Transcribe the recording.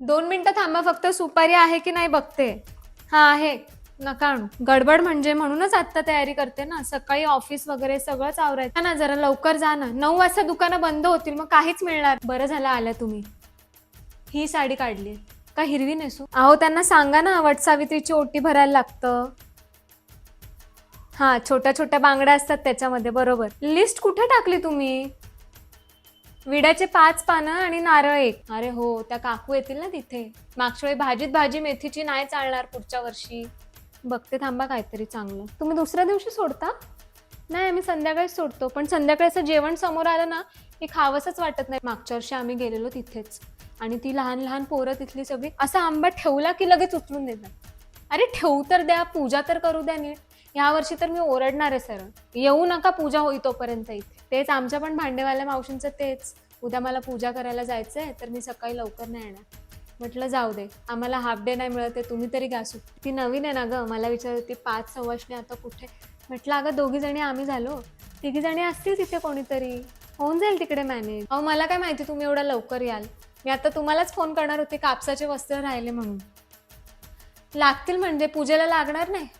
2 मिनिटं थांबा, फक्त सुपारी आहे की नाही बघते. हा आहे. नका आणू. गडबड म्हणजे म्हणूनच आता तयारी करते ना. सकाळी ऑफिस वगैरे सगळंच आवरायचं ना. जरा लवकर जा ना. 9 वाजता दुकानं बंद होतील, मग काहीच मिळणार. बरं झालं आल्या तुम्ही. ही साडी काढली का हिरवी नेसू? अहो त्यांना सांगा ना, वटसावित्रीची ओटी भरायला लागतं. हा, छोट्या छोट्या बांगड्या असतात त्याच्यामध्ये. बरोबर. लिस्ट कुठे टाकली तुम्ही? विड्याचे 5 पानं आणि नारळ 1. अरे हो, त्या काकू येतील ना तिथे. मागच्या वेळी भाजीत भाजी मेथीची नाही चालणार पुढच्या वर्षी. बघते थांबा काहीतरी चांगलं. तुम्ही दुसऱ्या दिवशी सोडता? नाही, आम्ही संध्याकाळीच सोडतो. पण संध्याकाळी असं जेवण समोर आलं ना की खावंसच वाटत नाही. मागच्या वर्षी आम्ही गेलेलो तिथेच आणि ती लहान लहान पोरं तिथली सगळी असा आंबा ठेवला की लगेच उचलून देतात. अरे ठेवू तर द्या, पूजा तर करू द्या नीट. ह्या वर्षी तर मी ओरडणार आहे सरळ. येऊ नका पूजा होई तोपर्यंत इथे. तेच आमच्या पण भांडेवाल्या मावशींचं तेच. उद्या मला पूजा करायला जायचंय तर मी सकाळी लवकर नाही येणार. म्हटलं जाऊ दे, आम्हाला हाफ डे नाही मिळत आहे, तुम्ही तरी घ्या सुट्टी. ती नवीन आहे ना गं, मला विचारत होती 5 सवाष्णी आता कुठे. म्हटलं अगं 2घी जणी आम्ही झालो, 3घी जणी असतील तिथे कोणीतरी, होऊन जाईल तिकडे मॅनेज. अहो मला काय माहिती तुम्ही एवढा लवकर याल. मी आता तुम्हालाच फोन करणार होते, कापसाचे वस्त्र राहिले म्हणून. लागतील म्हणजे पूजेला लागणार नाही.